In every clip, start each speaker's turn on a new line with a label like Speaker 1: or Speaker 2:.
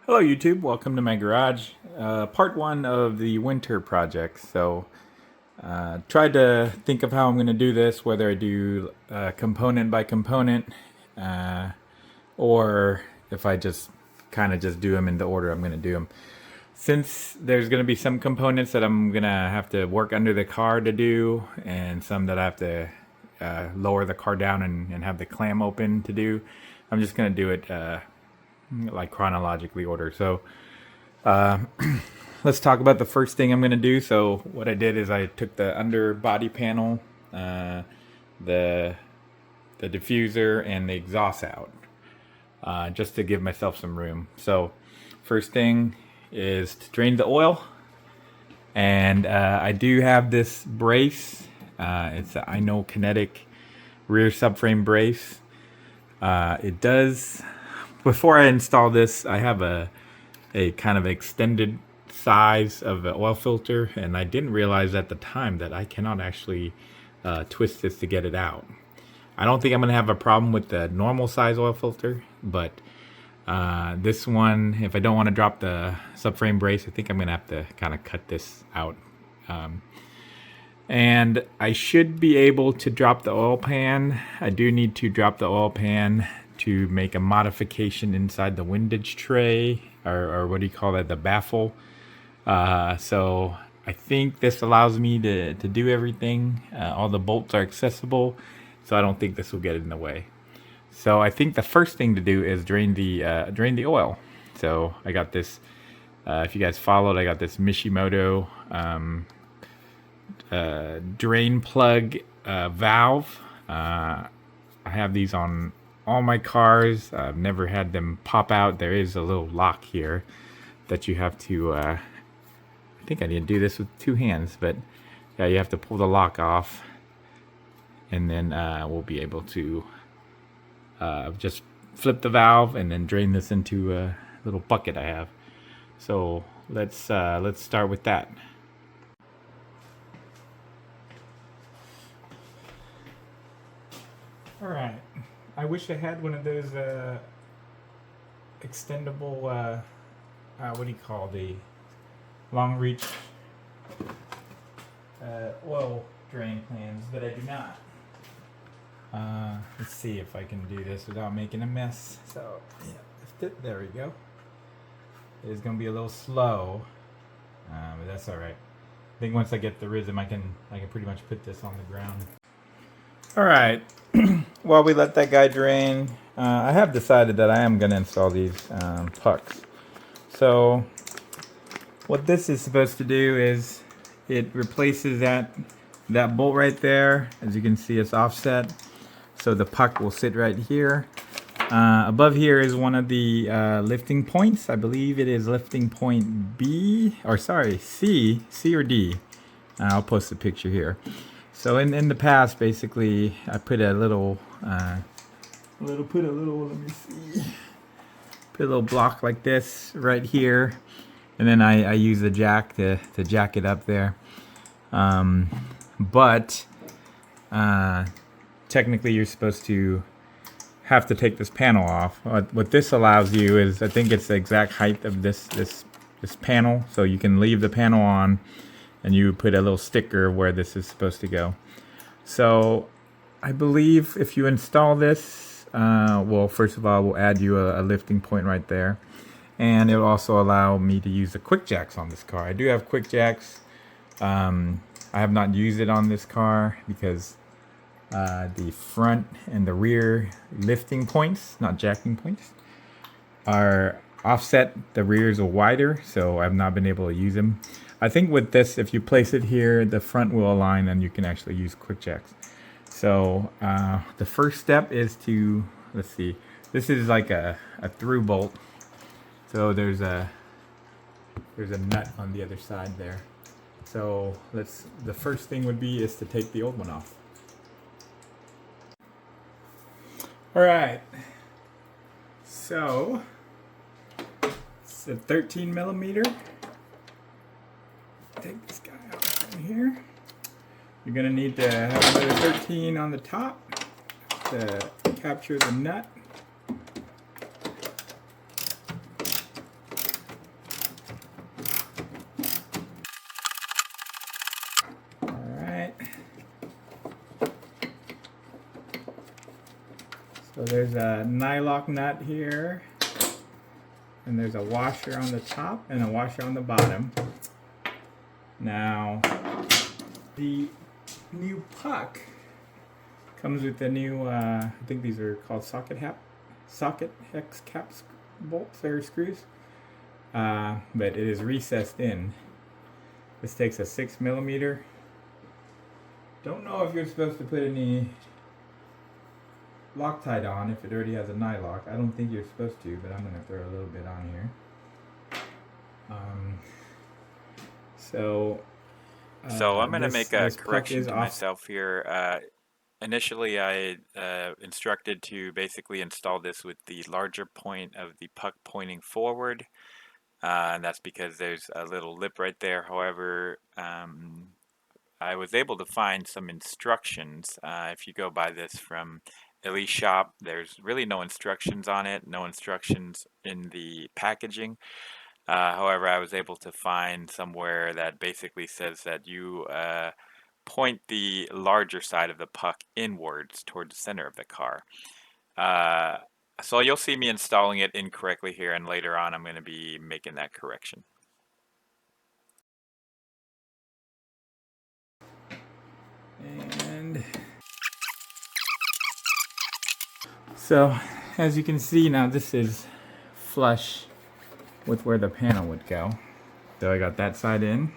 Speaker 1: Hello YouTube, welcome to my garage. Part one of the winter project. So tried to think of how I'm going to do this, whether I do component by component or if I just kind of just do them in the order I'm going to do them. Since there's going to be some components that I'm going to have to work under the car to do and some that I have to lower the car down and have the clamp open to do, I'm just going to do it like chronologically order. So let's talk about the first thing I'm going to do. So what I did is I took the under body panel, the diffuser, and the exhaust out, just to give myself some room. So first thing is to drain the oil, and I do have this brace. It's an I know Kinetic rear subframe brace. It does. Before I install this, I have a kind of extended size of an oil filter, and I didn't realize at the time that I cannot actually twist this to get it out. I don't think I'm going to have a problem with the normal size oil filter, but this one, if I don't want to drop the subframe brace, I think I'm going to have to kind of cut this out. And I should be able to drop the oil pan. I do need to drop the oil pan to make a modification inside the windage tray, or what do you call that, the baffle. So I think this allows me to do everything. All the bolts are accessible, so I don't think this will get in the way. So I think the first thing to do is drain the oil. So I got this, if you guys followed, I got this Mishimoto drain plug valve. I have these on all my cars. I've never had them pop out. There is a little lock here that you have to, I think I need to do this with two hands, but yeah, you have to pull the lock off, and then we'll be able to just flip the valve and then drain this into a little bucket I have. So let's start with that. All right. I wish I had one of those extendable, what do you call the long reach oil drain plans, but I do not. Let's see if I can do this without making a mess. So, yeah, there we go. It's going to be a little slow, but that's all right. I think once I get the rhythm, I can pretty much put this on the ground. All right. While we let that guy drain, I have decided that I am going to install these pucks. So what this is supposed to do is it replaces that bolt right there. As you can see, it's offset, so the puck will sit right here. Above here is one of the lifting points. I believe it is lifting point B, or sorry, C or D. I'll post a picture here. So in the past, basically, I put a little, let me see, put a little block like this right here, and then I use the jack to jack it up there. But technically, you're supposed to have to take this panel off. What this allows you is, I think it's the exact height of this panel, so you can leave the panel on, and you put a little sticker where this is supposed to go. So I believe if you install this, well, first of all, we'll add you a lifting point right there, and it'll also allow me to use the quick jacks on this car. I do have quick jacks. I have not used it on this car because the front and the rear lifting points, not jacking points, are offset. The rears are wider, so I've not been able to use them. I think with this, if you place it here, the front will align and you can actually use quick jacks. So the first step is to, let's see, this is like a through bolt. So there's a nut on the other side there. So the first thing would be is to take the old one off. All right. So it's a 13 millimeter. Take this guy out right here. You're going to need to have another 13 on the top to capture the nut. So there's a nylock nut here, and there's a washer on the top and a washer on the bottom. Now, the new puck comes with the new, I think these are called socket hex cap bolts or screws, but it is recessed in. This takes a 6mm. Don't know if you're supposed to put any Loctite on if it already has a nylock. I don't think you're supposed to, but I'm going to throw a little bit on here. So
Speaker 2: I'm going to make a correction to myself here. Initially, I instructed to basically install this with the larger point of the puck pointing forward, and that's because there's a little lip right there. However, I was able to find some instructions. If you go buy this from Elise Shop, there's really no instructions on it, no instructions in the packaging. However, I was able to find somewhere that basically says that you point the larger side of the puck inwards toward the center of the car. So you'll see me installing it incorrectly here, and later on I'm going to be making that correction.
Speaker 1: And so, as you can see now, this is flush with where the panel would go. So I got that side in,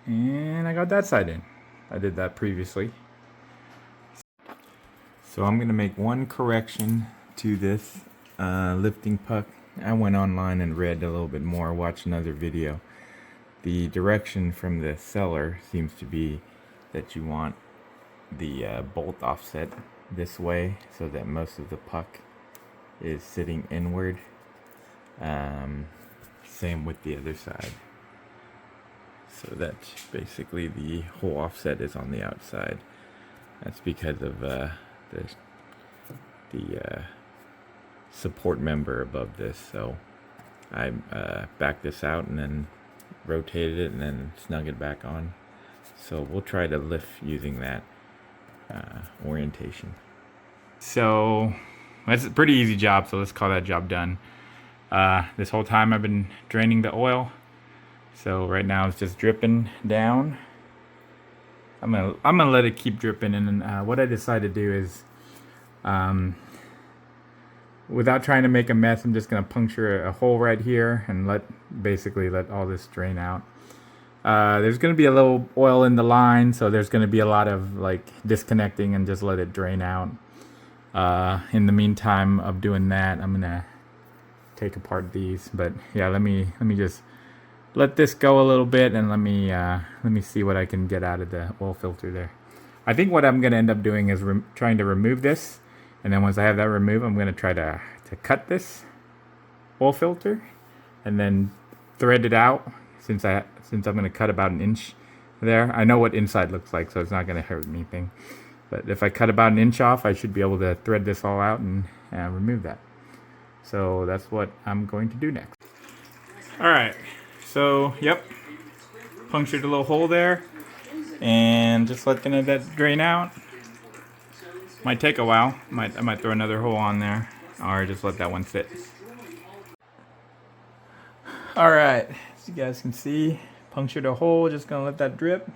Speaker 1: and I got that side in. I did that previously. So I'm gonna make one correction to this lifting puck. I went online and read a little bit more, watched another video. The direction from the seller seems to be that you want the bolt offset this way so that most of the puck is sitting inward. Same with the other side. So that basically the whole offset is on the outside. That's because of the support member above this. So I backed this out and then rotated it and then snug it back on. So we'll try to lift using that orientation. So that's a pretty easy job, so let's call that job done. This whole time I've been draining the oil, so right now it's just dripping down. I'm gonna let it keep dripping, and then what I decided to do is, without trying to make a mess, I'm just gonna puncture a hole right here and basically let all this drain out. There's gonna be a little oil in the line, so there's gonna be a lot of like disconnecting, and just let it drain out. In the meantime of doing that, I'm gonna take apart these, but yeah, let me just let this go a little bit, and let me see what I can get out of the oil filter there. I think what I'm gonna end up doing is trying to remove this, and then once I have that removed, I'm gonna try to cut this oil filter and then thread it out, since I'm gonna cut about an inch there. I know what inside looks like, so it's not gonna hurt anything, but if I cut about an inch off, I should be able to thread this all out and remove that. So that's what I'm going to do next. Alright, so yep, punctured a little hole there, and just letting that drain out. Might take a while. I might throw another hole on there, or just let that one sit. Alright, as you guys can see, punctured a hole, just gonna let that drip.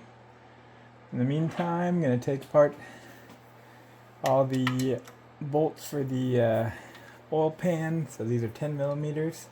Speaker 1: In the meantime, I'm gonna take apart all the bolts for the oil pan. So these are 10mm.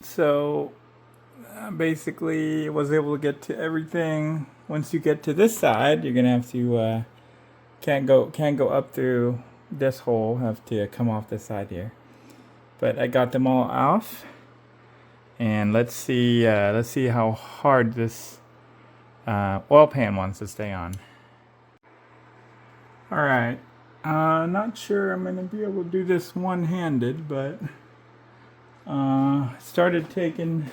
Speaker 1: So basically was able to get to everything. Once you get to this side, you're gonna have to can't go up through this hole, have to come off this side here. But I got them all off, and let's see how hard this oil pan wants to stay on. Alright, not sure I'm going to be able to do this one-handed, but started taking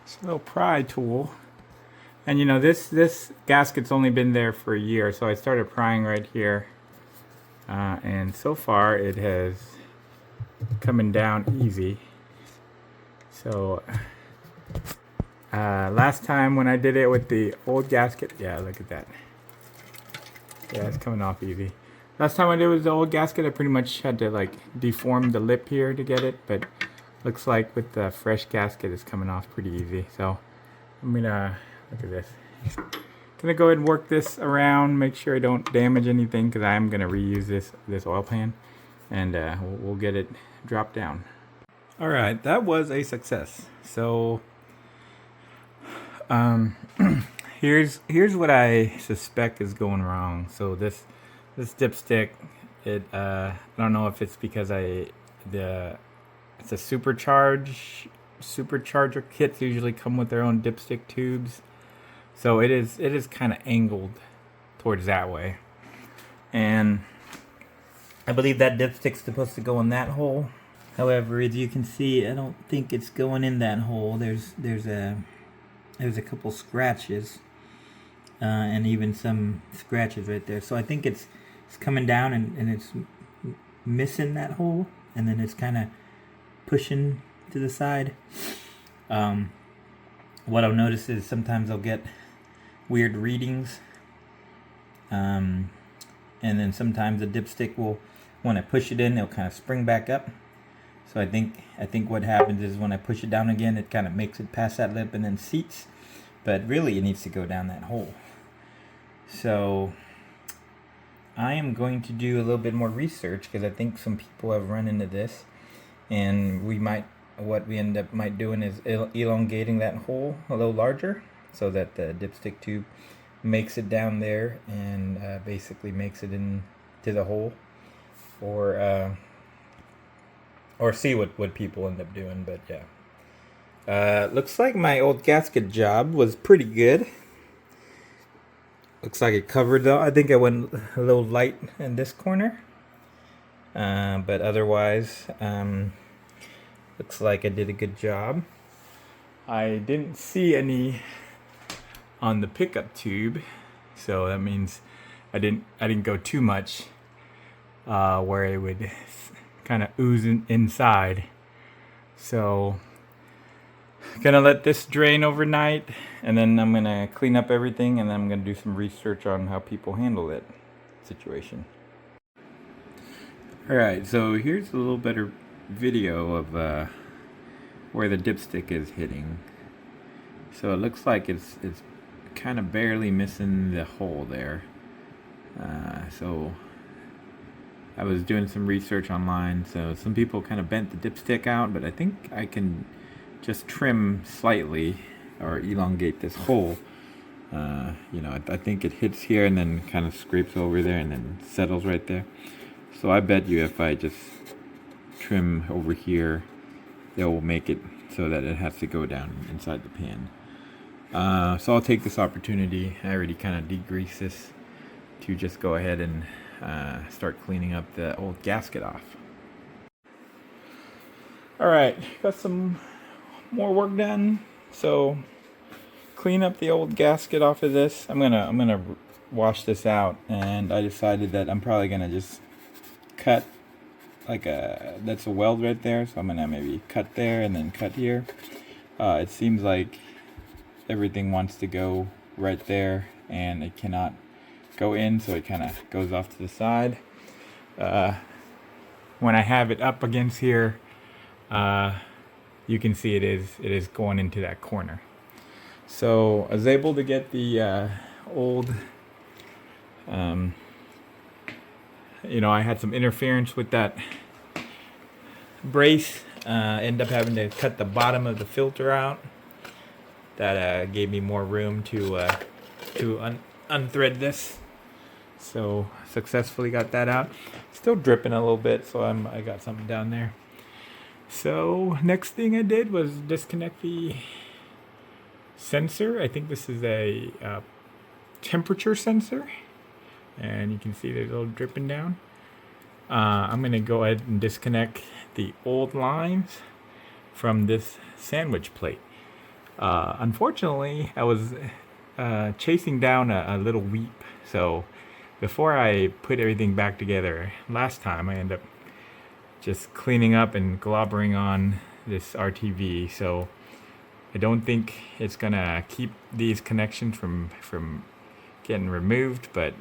Speaker 1: this little pry tool. And you know, this gasket's only been there for a year, so I started prying right here. And so far it has coming down easy. So last time when I did it with the old gasket, yeah, look at that. Yeah, it's coming off easy. Last time I did it with the old gasket, I pretty much had to like deform the lip here to get it, but looks like with the fresh gasket it's coming off pretty easy. So I'm gonna look at this. Gonna go ahead and work this around, make sure I don't damage anything, because I am gonna reuse this oil pan, and we'll get it dropped down. All right, that was a success. So here's what I suspect is going wrong. So this dipstick, I don't know if it's because it's a supercharger kits usually come with their own dipstick tubes. So it is kind of angled towards that way. And I believe that dipstick's supposed to go in that hole. However, as you can see, I don't think it's going in that hole. There's a couple scratches, and even some scratches right there. So I think it's coming down and it's missing that hole, and then it's kind of pushing to the side. What I'll notice is sometimes I'll get weird readings, and then sometimes the dipstick will, when I push it in, it'll kind of spring back up. So I think what happens is when I push it down again, it kind of makes it past that lip and then seats, but really it needs to go down that hole. So I am going to do a little bit more research, because I think some people have run into this, and what we end up doing is elongating that hole a little larger, so that the dipstick tube makes it down there and basically makes it into the hole, or see what people end up doing. But yeah, looks like my old gasket job was pretty good. Looks like it covered though. I think I went a little light in this corner, but otherwise looks like I did a good job. I didn't see any on the pickup tube, so that means I didn't go too much where it would kind of ooze inside. So gonna let this drain overnight, and then I'm gonna clean up everything, and then I'm gonna do some research on how people handle that situation. Alright, so here's a little better video of where the dipstick is hitting. So it looks like it's kind of barely missing the hole there. So I was doing some research online, so some people kind of bent the dipstick out, but I think I can just trim slightly or elongate this hole. You know, I think it hits here and then kind of scrapes over there and then settles right there. So I bet you if I just trim over here, it will make it so that it has to go down inside the pan. So I'll take this opportunity, I already kind of degreased this, to just go ahead and start cleaning up the old gasket off. Alright, got some more work done. So clean up the old gasket off of this. I'm gonna wash this out, and I decided that I'm probably gonna just cut that's a weld right there, so I'm gonna maybe cut there and then cut here. It seems like everything wants to go right there and it cannot go in, so it kind of goes off to the side. When I have it up against here, you can see it is going into that corner. So I was able to get the old you know, I had some interference with that brace. Ended up having to cut the bottom of the filter out. That gave me more room to unthread this. So successfully got that out. Still dripping a little bit, so I got something down there. So next thing I did was disconnect the sensor. I think this is a temperature sensor, and you can see there's a little dripping down. I'm going to go ahead and disconnect the old lines from this sandwich plate. Unfortunately, I was chasing down a little weep, so before I put everything back together last time, I ended up just cleaning up and globbering on this RTV, so I don't think it's gonna keep these connections from getting removed, but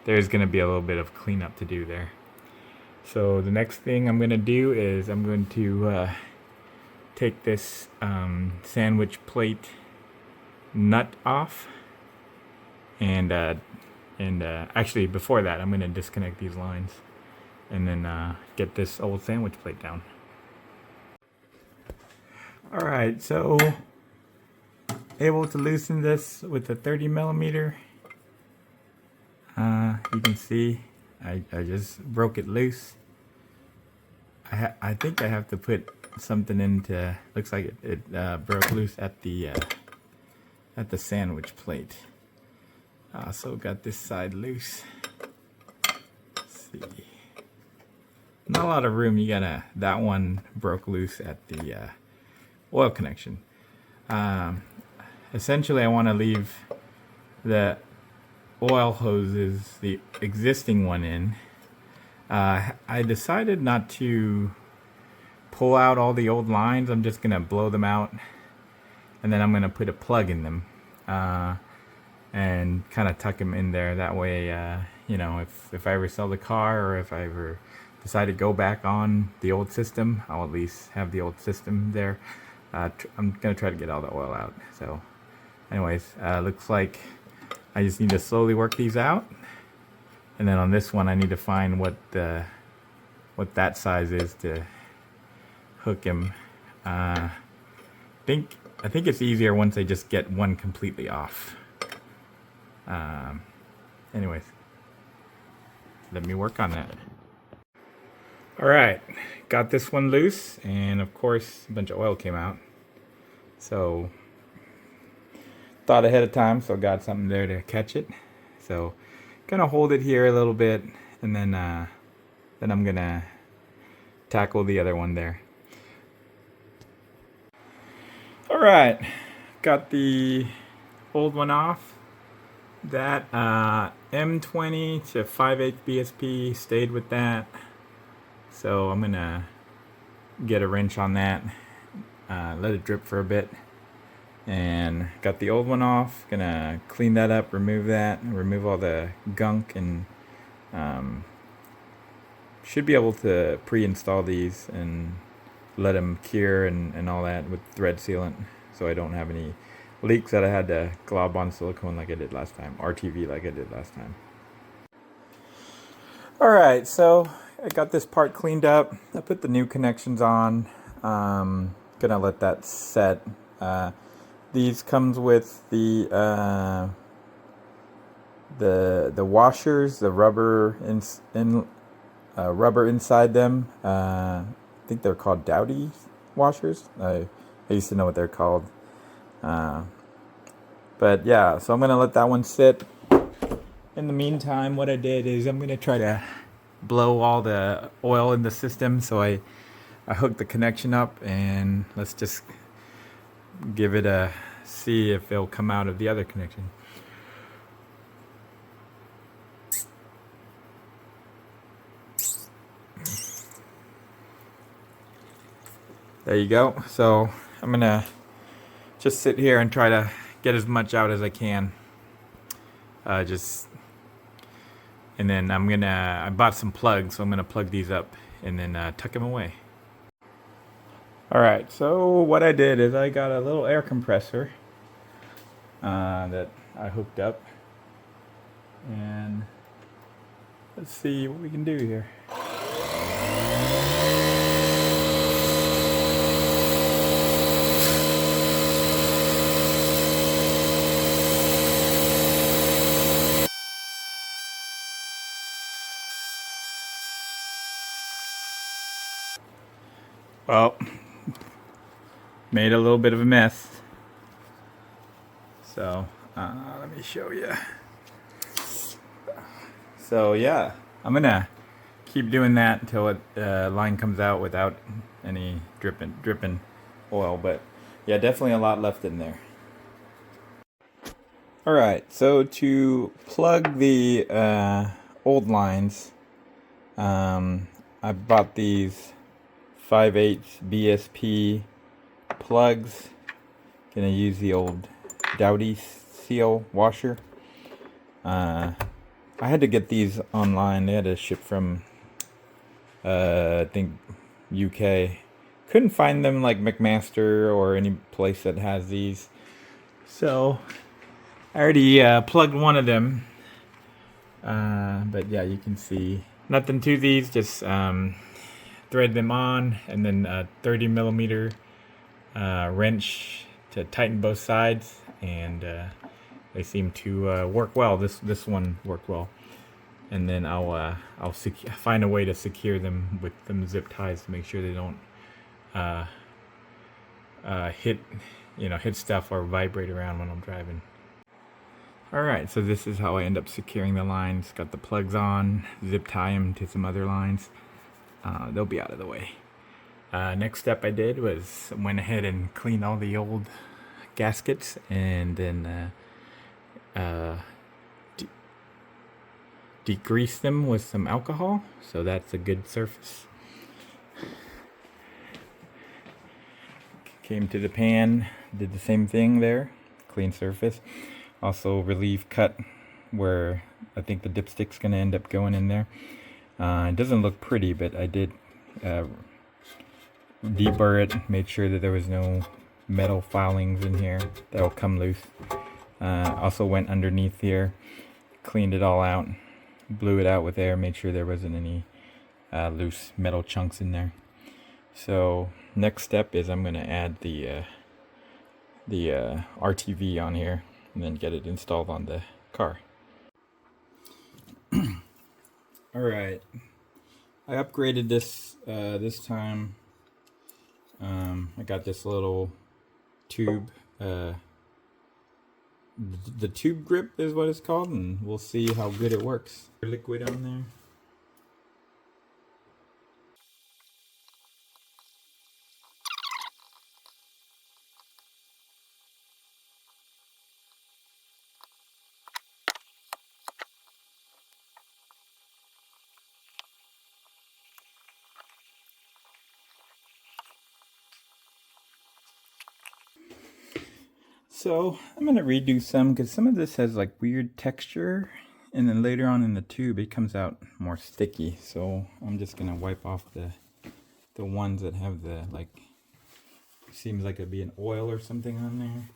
Speaker 1: there's gonna be a little bit of cleanup to do there. So the next thing I'm gonna do is I'm going to take this sandwich plate nut off, and actually before that I'm gonna disconnect these lines and then get this old sandwich plate down. Alright, so able to loosen this with a 30 millimeter. You can see I just broke it loose. I think I have to put something into, looks like it broke loose at the sandwich plate. So got this side loose. Let's see. Not a lot of room. That one broke loose at the oil connection. Essentially, I want to leave the oil hoses, the existing one in. I decided not to pull out all the old lines. I'm just gonna blow them out, and then I'm gonna put a plug in them and kind of tuck them in there. That way, you know, if I ever sell the car, or if I ever decide to go back on the old system, I'll at least have the old system there. I'm gonna try to get all the oil out. So anyways, looks like I just need to slowly work these out, and then on this one I need to find what that size is to hook him. I think it's easier once I just get one completely off. Anyways, let me work on that. Alright, got this one loose, and of course a bunch of oil came out. So thought ahead of time, so got something there to catch it. So gonna hold it here a little bit, and then I'm gonna tackle the other one there. Alright, got the old one off. That M20 to 5/8 BSP stayed with that. So I'm gonna get a wrench on that, let it drip for a bit, and got the old one off. Gonna clean that up, remove that, remove all the gunk, and should be able to pre-install these and let them cure and all that with thread sealant, so I don't have any leaks that I had to glob on silicone like I did last time, RTV like I did last time. Alright, so I got this part cleaned up. I put the new connections on. Gonna let that set. These comes with the washers, the rubber rubber inside them. I think they're called Dowdy washers. I used to know what they're called. But yeah, so I'm gonna let that one sit. In the meantime, what I did is I'm gonna try to blow all the oil in the system. So I hooked the connection up, and let's just give it a see if it'll come out of the other connection. There you go. So I'm gonna just sit here and try to get as much out as I can. And then I bought some plugs, so I'm gonna plug these up and then tuck them away. Alright, so what I did is I got a little air compressor that I hooked up, and let's see what we can do here. Well, made a little bit of a mess. So let me show you. So yeah, I'm gonna keep doing that until it line comes out without any dripping oil. But yeah, definitely a lot left in there. All right, so to plug the old lines, I bought these 5/8 BSP plugs. Gonna use the old Dowdy seal washer. I had to get these online. They had to ship from I think UK. Couldn't find them like McMaster or any place that has these. So I already plugged one of them. But yeah, you can see nothing to these. Just thread them on, and then a 30 millimeter wrench to tighten both sides, and they seem to work well. This one worked well. And then I'll find a way to secure them with them zip ties to make sure they don't hit stuff or vibrate around when I'm driving. Alright, so this is how I end up securing the lines. Got the plugs on, zip tie them to some other lines. They'll be out of the way. Next step I did was went ahead and cleaned all the old gaskets, and then degrease them with some alcohol, so that's a good surface. Came to the pan, did the same thing there, clean surface. Also relieve cut where I think the dipstick's gonna end up going in there. It doesn't look pretty, but I did deburr it, made sure that there was no metal filings in here that'll come loose. Also went underneath here, cleaned it all out, blew it out with air, made sure there wasn't any loose metal chunks in there. So next step is I'm going to add the RTV on here and then get it installed on the car. All right, I upgraded this this time. I got this little tube. The tube grip is what it's called, and we'll see how good it works. Liquid on there. So I'm going to redo some because some of this has like weird texture, and then later on in the tube it comes out more sticky. So I'm just going to wipe off the ones that have the like, seems like it'd be an oil or something on there.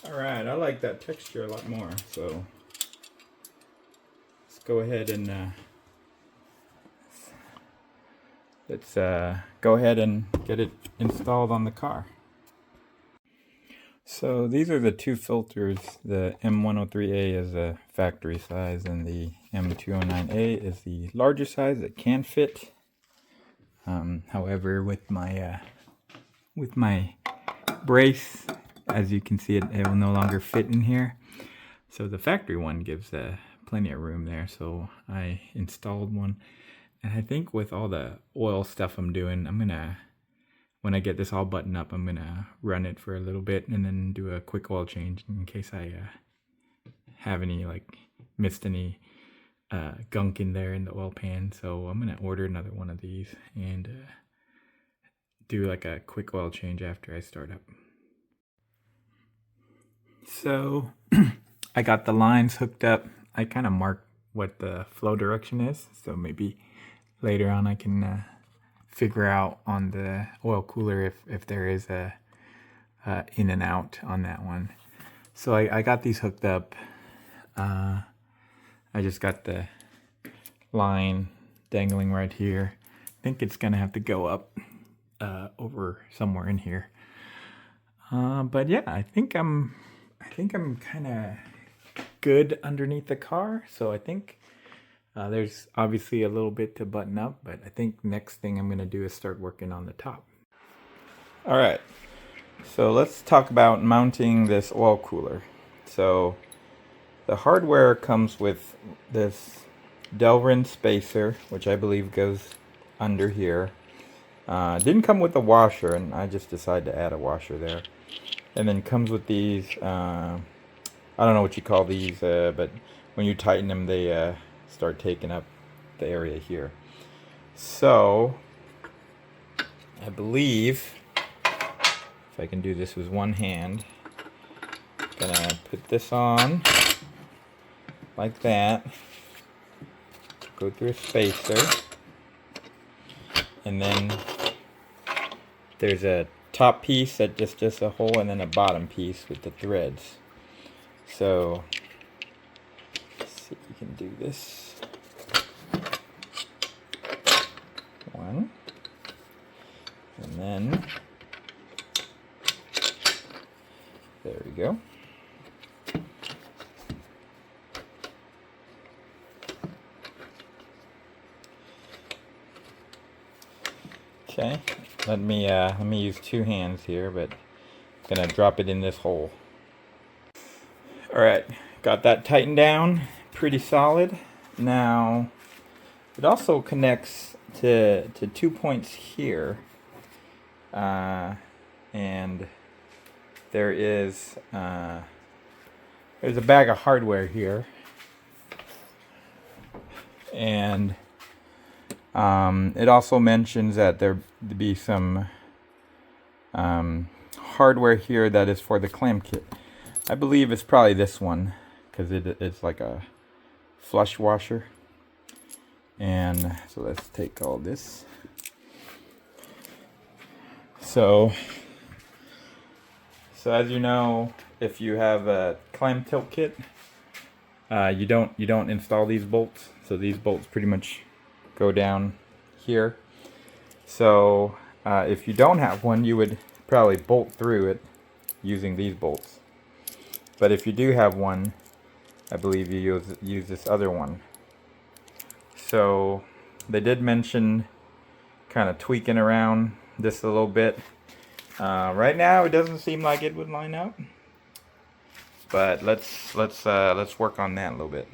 Speaker 1: Alright, I like that texture a lot more, so let's go ahead and go ahead and get it installed on the car. So these are the two filters. The M103A is a factory size, and the M209A is the larger size that can fit. However, with my brace, as you can see, it will no longer fit in here. So the factory one gives plenty of room there. So I installed one, and I think with all the oil stuff I'm doing, I'm gonna, when I get this all buttoned up, I'm gonna run it for a little bit and then do a quick oil change in case I have any, like, missed any gunk in there in the oil pan. So I'm gonna order another one of these and do like a quick oil change after I start up. So I got the lines hooked up. I kind of marked what the flow direction is, so maybe later on I can figure out on the oil cooler if there is a in and out on that one. So I got these hooked up. I just got the line dangling right here. I think it's gonna have to go up over somewhere in here. But yeah, I think I'm kind of good underneath the car. So I think there's obviously a little bit to button up, but I think next thing I'm gonna do is start working on the top. All right, so let's talk about mounting this oil cooler. So the hardware comes with this Delrin spacer, which I believe goes under here. Didn't come with a washer, and I just decided to add a washer there. And then comes with these, I don't know what you call these, but when you tighten them, they start taking up the area here. So, I believe, if I can do this with one hand, I'm gonna put this on, like that, go through a spacer, and then there's a top piece that just a hole, and then a bottom piece with the threads. So let's see if you can do this. One, and then there we go. Okay, let me use two hands here, but I'm gonna drop it in this hole. All right, got that tightened down, pretty solid. Now, it also connects to 2 points here, and there's a bag of hardware here, and it also mentions that there be some hardware here that is for the clam kit. I believe it's probably this one, because it's like a flush washer. And so let's take all this. So as you know, if you have a clam tilt kit, you don't install these bolts. So these bolts pretty much go down here. So if you don't have one, you would probably bolt through it using these bolts. But if you do have one, I believe you use this other one. So they did mention kind of tweaking around this a little bit. Right now, it doesn't seem like it would line up, but let's work on that a little bit.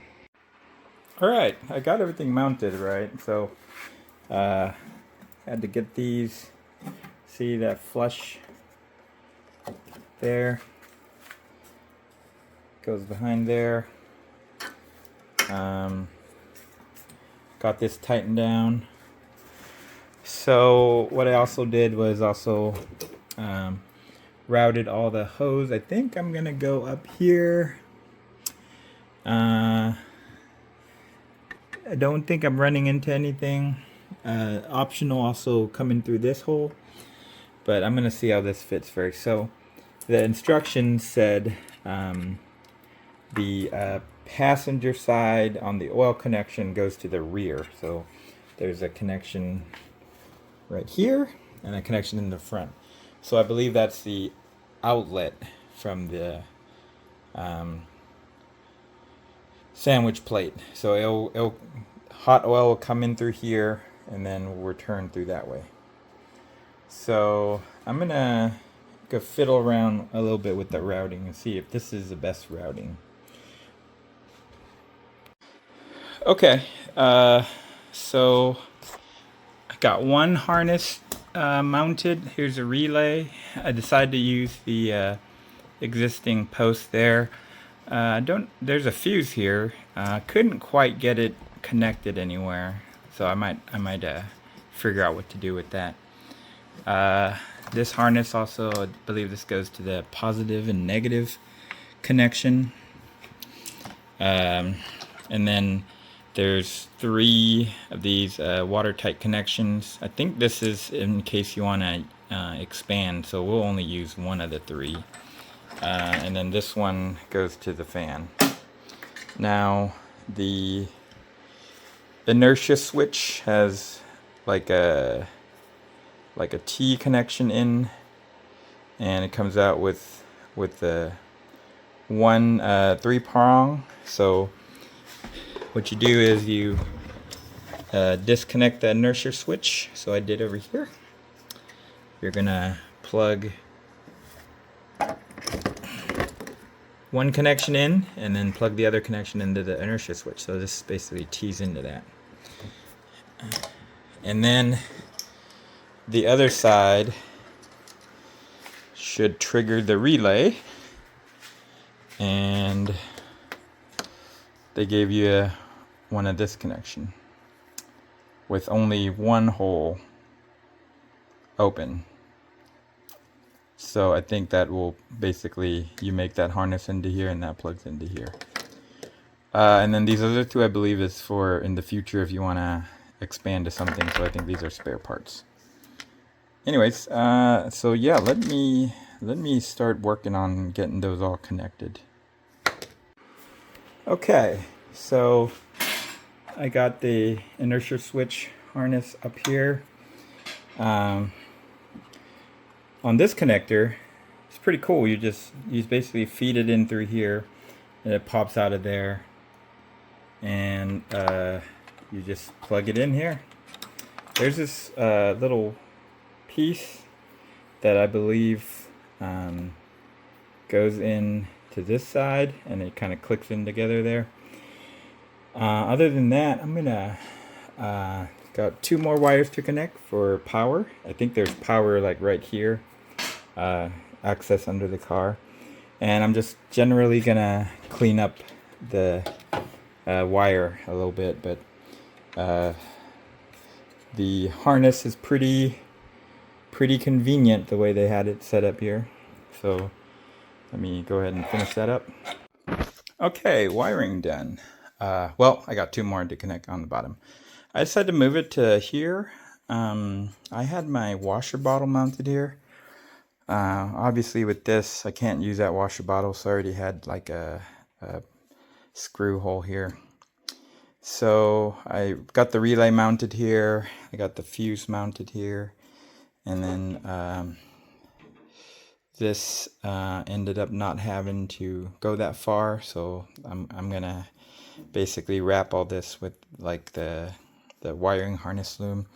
Speaker 1: All right, I got everything mounted right. So had to get these. See that flush there? Goes behind there. Got this tightened down. So what I also did was routed all the hose. I think I'm gonna go up here. I don't think I'm running into anything. Optional also coming through this hole, but I'm gonna see how this fits first. So the instructions said the passenger side on the oil connection goes to the rear. So there's a connection right here and a connection in the front. So I believe that's the outlet from the sandwich plate. So hot oil will come in through here and then return through that way. So I'm gonna go fiddle around a little bit with the routing and see if this is the best routing. Okay, so I got one harness mounted. Here's a relay. I decided to use the existing post there. There's a fuse here. Couldn't quite get it connected anywhere, so I might figure out what to do with that. This harness also, I believe this goes to the positive and negative connection. And then there's 3 of these watertight connections. I think this is in case you want to expand, so we'll only use one of the 3. And then this one goes to the fan. Now the inertia switch has like like a T connection in, and it comes out with the one 3-prong. So what you do is you disconnect the inertia switch. So I did over here. You're gonna plug one connection in and then plug the other connection into the inertia switch. So this basically tees into that. And then the other side should trigger the relay, and they gave you one of this connection with only one hole open. So I think that will basically, you make that harness into here and that plugs into here. And then these other two I believe is for in the future if you want to expand to something. So I think these are spare parts. Anyways, so yeah, let me start working on getting those all connected. Okay, so I got the inertia switch harness up here. On this connector, it's pretty cool. You basically feed it in through here, and it pops out of there, and you just plug it in here. There's this little piece that I believe goes in to this side, and it kind of clicks in together there. Other than that, I'm gonna got 2 more wires to connect for power. I think there's power like right here, access under the car, and I'm just generally gonna clean up the wire a little bit, but the harness is pretty convenient the way they had it set up here. So let me go ahead and finish that up. Okay, wiring done. Well, I got 2 more to connect on the bottom. I decided to move it to here. I had my washer bottle mounted here. Obviously with this, I can't use that washer bottle, so I already had like a screw hole here. So I got the relay mounted here. I got the fuse mounted here. And then this ended up not having to go that far, so I'm gonna basically wrap all this with like the wiring harness loom.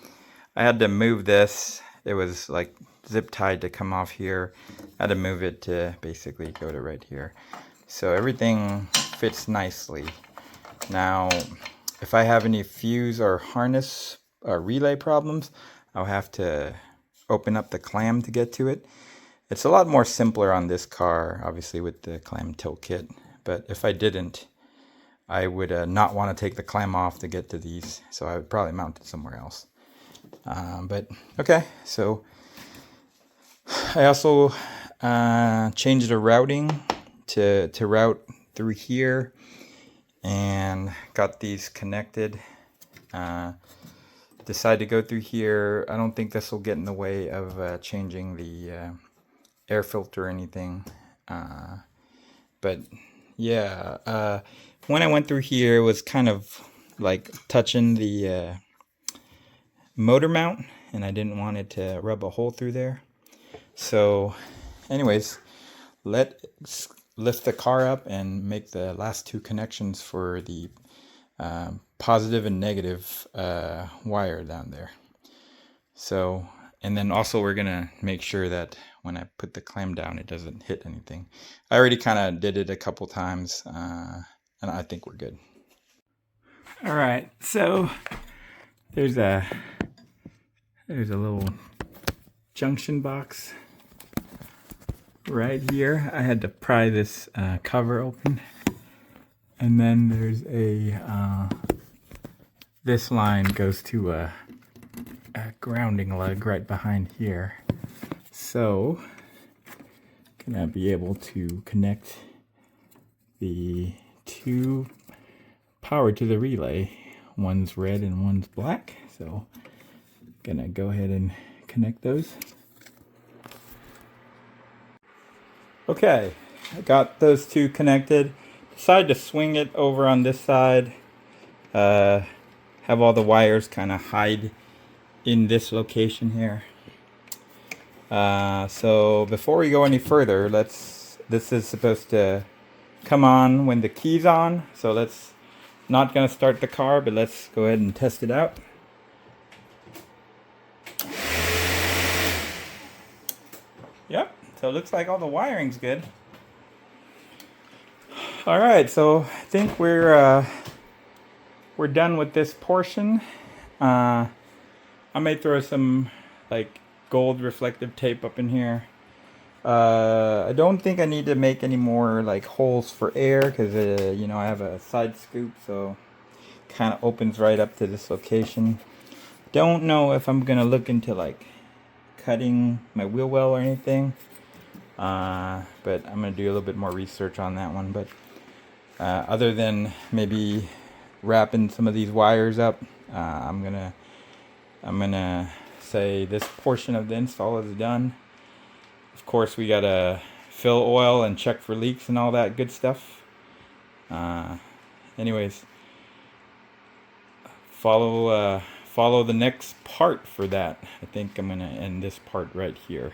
Speaker 1: I had to move this. It was like zip tied to come off here. I had to move it to basically go to right here. So everything fits nicely. Now, if I have any fuse or harness or relay problems, I'll have to open up the clam to get to it. It's a lot more simpler on this car, obviously with the clam tilt kit, but if I didn't, I would not want to take the clam off to get to these, so I would probably mount it somewhere else. But okay, so I also changed the routing to route through here and got these connected. Decided to go through here. I don't think this will get in the way of changing the air filter or anything. But yeah, when I went through here, it was kind of like touching the motor mount, and I didn't want it to rub a hole through there. So anyways, let's lift the car up and make the last 2 connections for the positive and negative wire down there. So, and then also we're gonna make sure that when I put the clam down, it doesn't hit anything. I already kind of did it a couple times, and I think we're good. All right, so there's a little junction box right here. I had to pry this cover open, and then there's a this line goes to a grounding lug right behind here. So gonna be able to connect the 2 power to the relay. One's red and one's black. So gonna go ahead and connect those. Okay, I got those 2 connected. Decided to swing it over on this side. Have all the wires kind of hide in this location here. So before we go any further, this is supposed to come on when the key's on. So let's, not gonna start the car, but let's go ahead and test it out. Yep, so it looks like all the wiring's good. All right, so I think we're done with this portion. I may throw some like gold reflective tape up in here. I don't think I need to make any more like holes for air because you know, I have a side scoop, so kind of opens right up to this location. Don't know if I'm gonna look into like cutting my wheel well or anything, but I'm gonna do a little bit more research on that one. But other than maybe wrapping some of these wires up, I'm gonna say this portion of the install is done. Of course, we gotta fill oil and check for leaks and all that good stuff. Anyways, follow the next part for that. I think I'm gonna end this part right here.